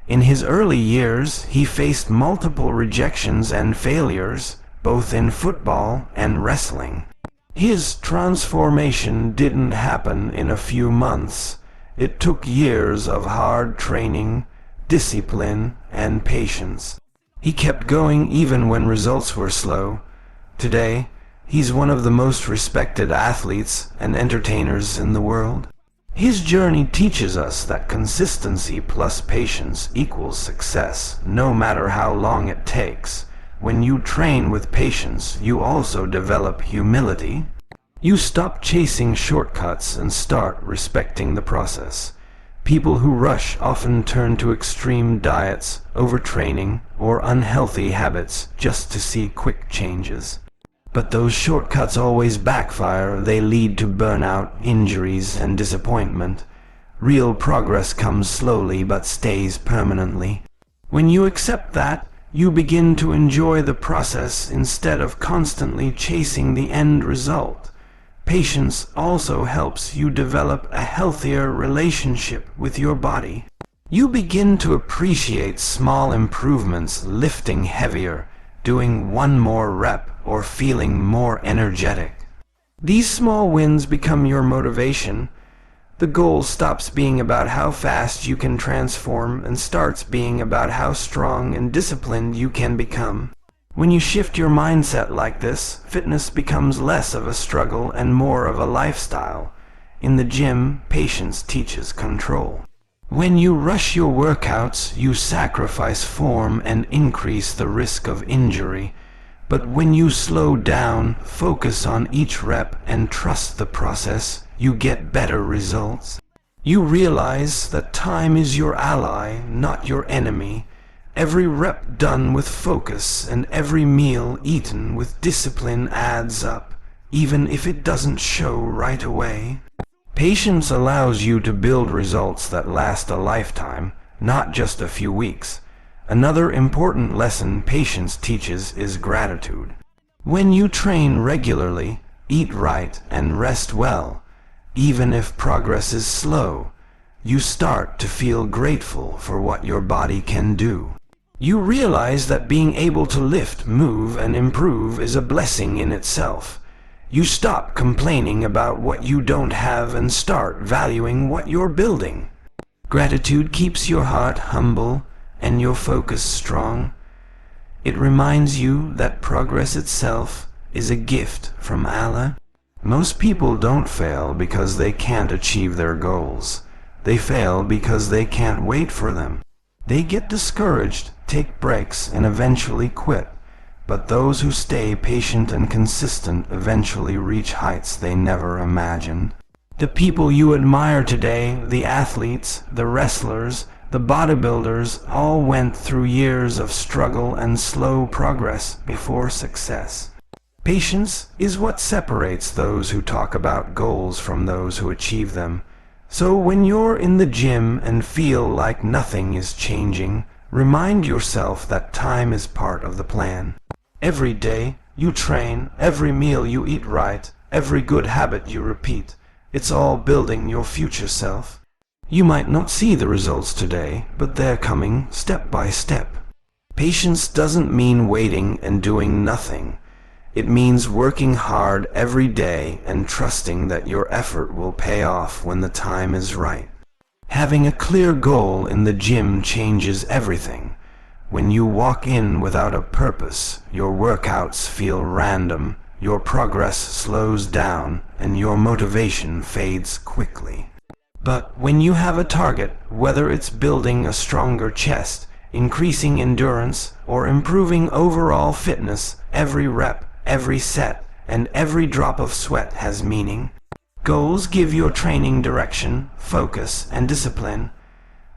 In his early years, he faced multiple rejections and failures, both in football and wrestling. His transformation didn't happen in a few months. It took years of hard training, discipline, and patience. He kept going even when results were slow. Today, he's one of the most respected athletes and entertainers in the world. His journey teaches us that consistency plus patience equals success, no matter how long it takes. When you train with patience, you also develop humility. You stop chasing shortcuts and start respecting the process. People who rush often turn to extreme diets, overtraining, or unhealthy habits just to see quick changes. But those shortcuts always backfire. They lead to burnout, injuries, and disappointment. Real progress comes slowly but stays permanently. When you accept that, you begin to enjoy the process instead of constantly chasing the end result. Patience also helps you develop a healthier relationship with your body. You begin to appreciate small improvements, lifting heavier, doing one more rep, or feeling more energetic. These small wins become your motivation. The goal stops being about how fast you can transform and starts being about how strong and disciplined you can become. When you shift your mindset like this, fitness becomes less of a struggle and more of a lifestyle. In the gym, patience teaches control. When you rush your workouts, you sacrifice form and increase the risk of injury. But when you slow down, focus on each rep, and trust the process, you get better results. You realize that time is your ally, not your enemy. Every rep done with focus and every meal eaten with discipline adds up, even if it doesn't show right away. Patience allows you to build results that last a lifetime, not just a few weeks. Another important lesson patience teaches is gratitude. When you train regularly, eat right, and rest well, even if progress is slow, you start to feel grateful for what your body can do. You realize that being able to lift, move, and improve is a blessing in itself. You stop complaining about what you don't have and start valuing what you're building. Gratitude keeps your heart humble and your focus strong. It reminds you that progress itself is a gift from Allah. Most people don't fail because they can't achieve their goals. They fail because they can't wait for them. They get discouraged, take breaks, and eventually quit. But those who stay patient and consistent eventually reach heights they never imagined. The people you admire today, the athletes, the wrestlers, the bodybuilders, all went through years of struggle and slow progress before success. Patience is what separates those who talk about goals from those who achieve them. So when you're in the gym and feel like nothing is changing, remind yourself that time is part of the plan. Every day you train, every meal you eat right, every good habit you repeat, it's all building your future self. You might not see the results today, but they're coming step by step. Patience doesn't mean waiting and doing nothing. It means working hard every day and trusting that your effort will pay off when the time is right. Having a clear goal in the gym changes everything. When you walk in without a purpose, your workouts feel random, your progress slows down, and your motivation fades quickly. But when you have a target, whether it's building a stronger chest, increasing endurance, or improving overall fitness, every rep, every set, and every drop of sweat has meaning. Goals give your training direction, focus, and discipline.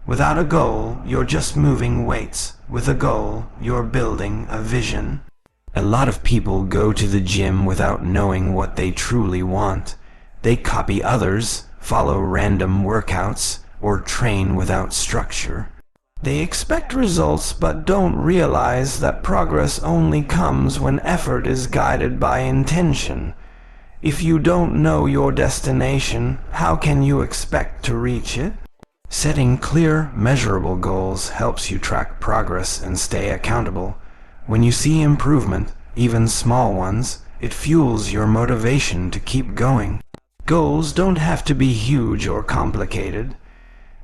Without a goal, you're just moving weights. With a goal, you're building a vision. A lot of people go to the gym without knowing what they truly want. They copy others, follow random workouts, or train without structure. They expect results but don't realize that progress only comes when effort is guided by intention. If you don't know your destination, how can you expect to reach it? Setting clear, measurable goals helps you track progress and stay accountable. When you see improvement, even small ones, it fuels your motivation to keep going. Goals don't have to be huge or complicated.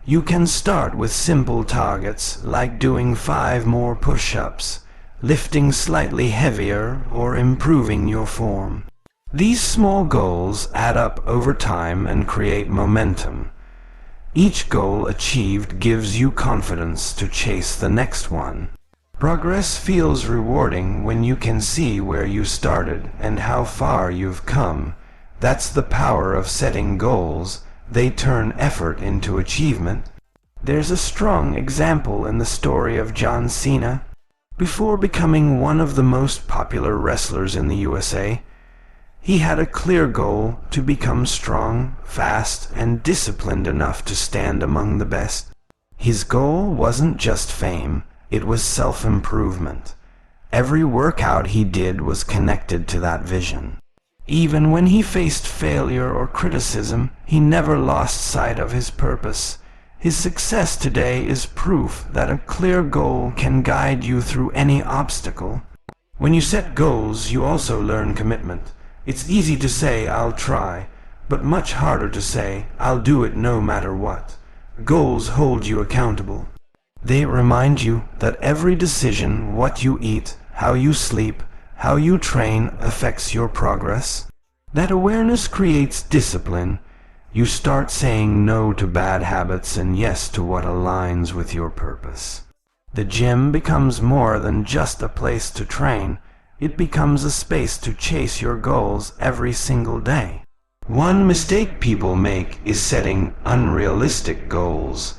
You can start with simple targets like doing 5 more push-ups, lifting slightly heavier, or improving your form. These small goals add up over time and create momentum. Each goal achieved gives you confidence to chase the next one. Progress feels rewarding when you can see where you started and how far you've come. That's the power of setting goals. They turn effort into achievement. There's a strong example in the story of Cena. Before becoming one of the most popular wrestlers in the USA, he had a clear goal to become strong, fast, and disciplined enough to stand among the best. His goal wasn't just fame, it was self-improvement. Every workout he did was connected to that vision. Even when he faced failure or criticism, he never lost sight of his purpose. His success today is proof that a clear goal can guide you through any obstacle. When you set goals, you also learn commitment. It's easy to say, "I'll try," but much harder to say, "I'll do it no matter what." Goals hold you accountable. They remind you that every decision, what you eat, how you sleep, how you train, affects your progress. That awareness creates discipline. You start saying no to bad habits and yes to what aligns with your purpose. The gym becomes more than just a place to train. It becomes a space to chase your goals every single day. One mistake people make is setting unrealistic goals.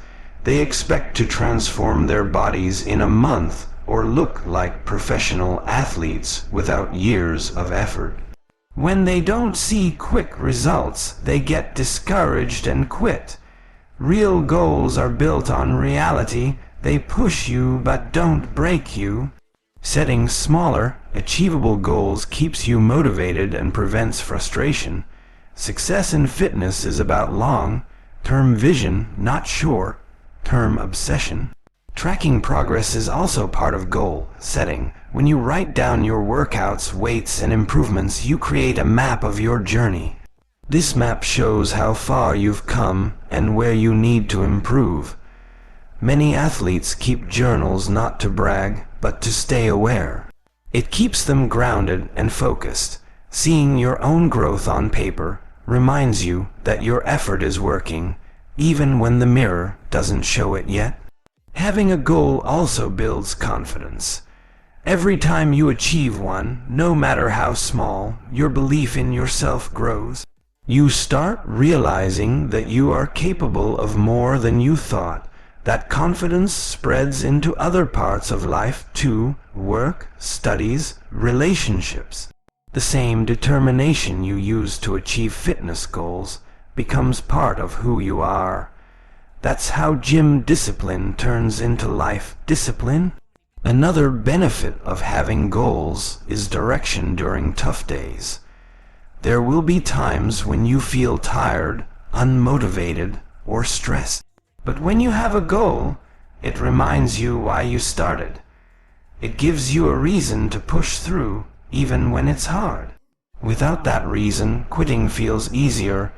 They expect to transform their bodies in a month or look like professional athletes without years of effort. When they don't see quick results, they get discouraged and quit. Real goals are built on reality. They push you but don't break you. Setting smaller, achievable goals keeps you motivated and prevents frustration. Success in fitness is about long-term vision, not short-term obsession. Tracking progress is also part of goal setting. When you write down your workouts, weights, and improvements, you create a map of your journey. This map shows how far you've come and where you need to improve. Many athletes keep journals not to brag, but to stay aware. It keeps them grounded and focused. Seeing your own growth on paper reminds you that your effort is working, even when the mirror doesn't show it yet. Having a goal also builds confidence. Every time you achieve one, no matter how small, your belief in yourself grows. You start realizing that you are capable of more than you thought. That confidence spreads into other parts of life too: work, studies, relationships. The same determination you use to achieve fitness goals becomes part of who you are. That's how gym discipline turns into life discipline. Another benefit of having goals is direction during tough days. There will be times when you feel tired, unmotivated, or stressed. But when you have a goal, it reminds you why you started. It gives you a reason to push through, even when it's hard. Without that reason, quitting feels easier.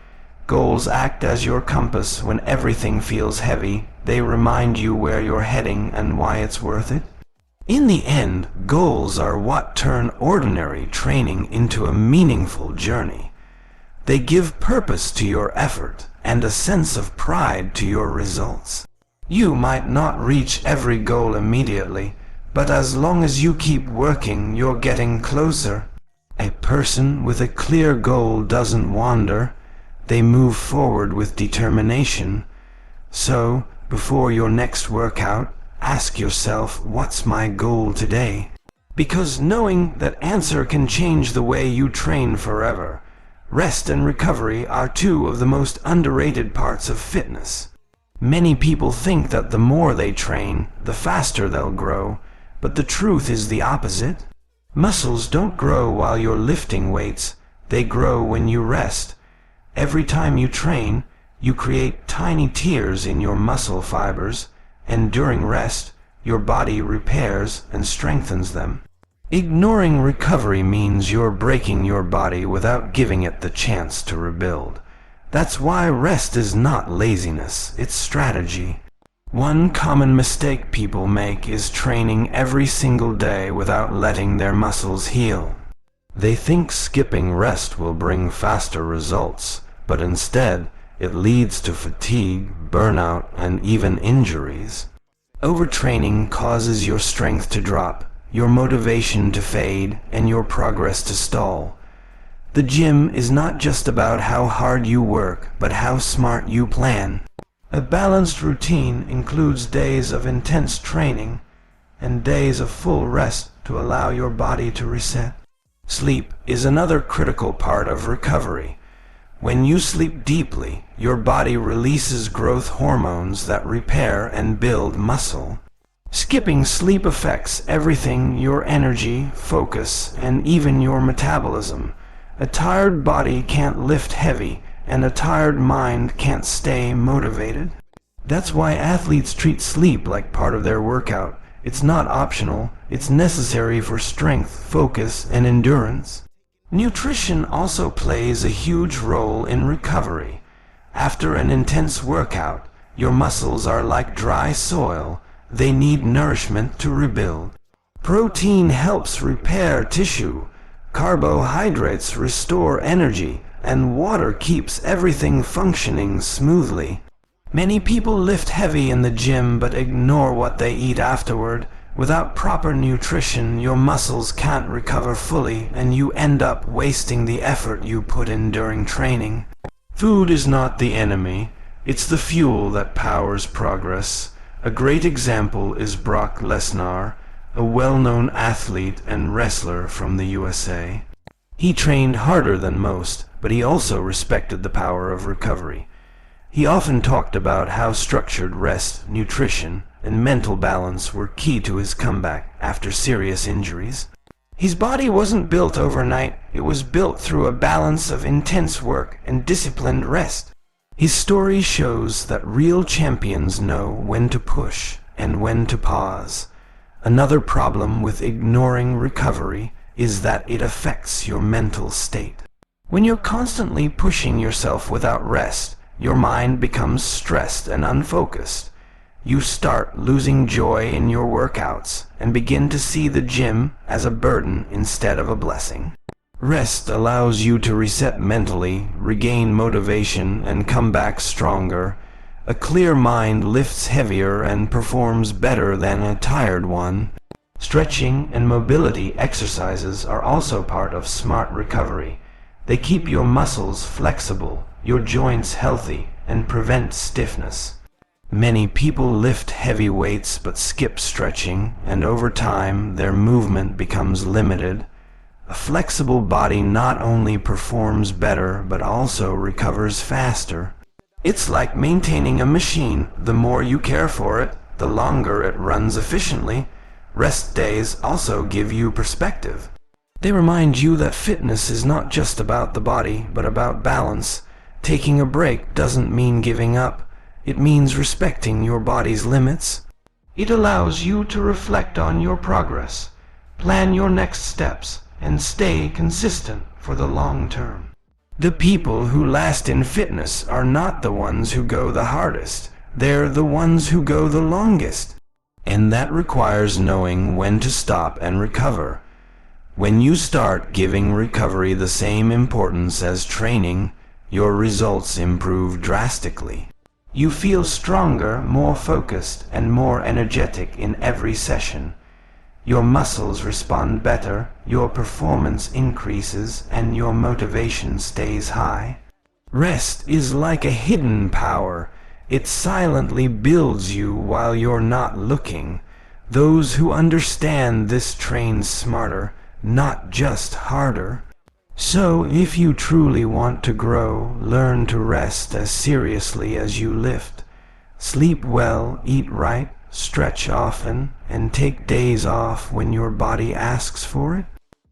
Goals act as your compass when everything feels heavy. They remind you where you're heading and why it's worth it. In the end, goals are what turn ordinary training into a meaningful journey. They give purpose to your effort and a sense of pride to your results. You might not reach every goal immediately, but as long as you keep working, you're getting closer. A person with a clear goal doesn't wander. They move forward with determination. So, before your next workout, ask yourself, what's my goal today? Because knowing that answer can change the way you train forever. Rest and recovery are two of the most underrated parts of fitness. Many people think that the more they train, the faster they'll grow, but the truth is the opposite. Muscles don't grow while you're lifting weights. They grow when you rest. Every time you train, you create tiny tears in your muscle fibers, and during rest, your body repairs and strengthens them. Ignoring recovery means you're breaking your body without giving it the chance to rebuild. That's why rest is not laziness, it's strategy. One common mistake people make is training every single day without letting their muscles heal. They think skipping rest will bring faster results, but instead, it leads to fatigue, burnout, and even injuries. Overtraining causes your strength to drop, your motivation to fade, and your progress to stall. The gym is not just about how hard you work, but how smart you plan. A balanced routine includes days of intense training and days of full rest to allow your body to reset. Sleep is another critical part of recovery. When you sleep deeply, your body releases growth hormones that repair and build muscle. Skipping sleep affects everything: your energy, focus, and even your metabolism. A tired body can't lift heavy, and a tired mind can't stay motivated. That's why athletes treat sleep like part of their workout. It's not optional, it's necessary for strength, focus, and endurance. Nutrition also plays a huge role in recovery. After an intense workout, your muscles are like dry soil. They need nourishment to rebuild. Protein helps repair tissue, carbohydrates restore energy, and water keeps everything functioning smoothly. Many people lift heavy in the gym but ignore what they eat afterward. Without proper nutrition, your muscles can't recover fully, and you end up wasting the effort you put in during training. Food is not the enemy, it's the fuel that powers progress. A great example is Brock Lesnar, a well-known athlete and wrestler from the USA. He trained harder than most, but he also respected the power of recovery. He often talked about how structured rest, nutrition, and mental balance were key to his comeback after serious injuries. His body wasn't built overnight, it was built through a balance of intense work and disciplined rest. His story shows that real champions know when to push and when to pause. Another problem with ignoring recovery is that it affects your mental state. When you're constantly pushing yourself without rest, your mind becomes stressed and unfocused. You start losing joy in your workouts and begin to see the gym as a burden instead of a blessing. Rest allows you to reset mentally, regain motivation, and come back stronger. A clear mind lifts heavier and performs better than a tired one. Stretching and mobility exercises are also part of smart recovery. They keep your muscles flexible, your joints healthy, and prevent stiffness. Many people lift heavy weights but skip stretching, and over time their movement becomes limited. A flexible body not only performs better but also recovers faster. It's like maintaining a machine. The more you care for it, the longer it runs efficiently. Rest days also give you perspective. They remind you that fitness is not just about the body, but about balance. Taking a break doesn't mean giving up. It means respecting your body's limits. It allows you to reflect on your progress, plan your next steps, and stay consistent for the long term. The people who last in fitness are not the ones who go the hardest. They're the ones who go the longest. And that requires knowing when to stop and recover. When you start giving recovery the same importance as training, your results improve drastically. You feel stronger, more focused, and more energetic in every session. Your muscles respond better, your performance increases, and your motivation stays high. Rest is like a hidden power. It silently builds you while you're not looking. Those who understand this train smarter, not just harder. So, if you truly want to grow, learn to rest as seriously as you lift. Sleep well, eat right, stretch often, and take days off when your body asks for it.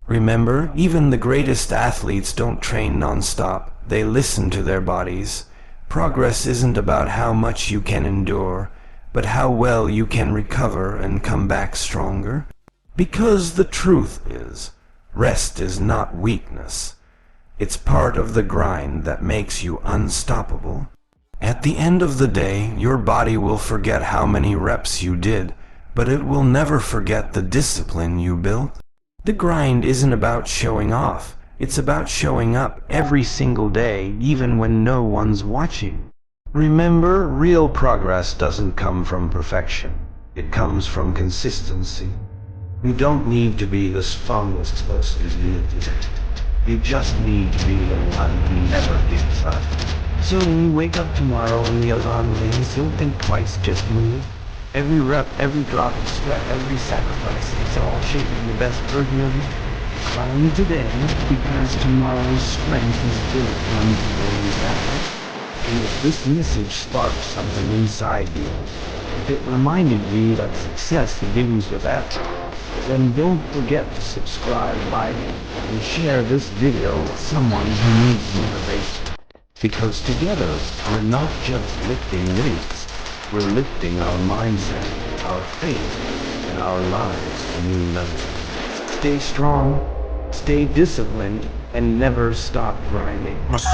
Remember, even the greatest athletes don't train non-stop. They listen to their bodies. Progress isn't about how much you can endure, but how well you can recover and come back stronger. Because the truth is, rest is not weakness. It's part of the grind that makes you unstoppable. At the end of the day, your body will forget how many reps you did, but it will never forget the discipline you built. The grind isn't about showing off. It's about showing up every single day, even when no one's watching. Remember, real progress doesn't come from perfection. It comes from consistency. You don't need to be the strongest person you need to. You just need to be the one who never gives up. So when you wake up tomorrow and the alarm rings, don't think twice, just move. Every rep, every drop of sweat, every sacrifice, it's all shaping the best version of you. Climb today, because tomorrow's strength is built on today's effort. And if this message sparks something inside you, if it reminded you that success begins with effort, then don't forget to subscribe, like, and share this video with someone who needs motivation. Because together, we're not just lifting weights, we're lifting our mindset, our faith, and our lives to new levels. Stay strong, stay disciplined, and never stop grinding.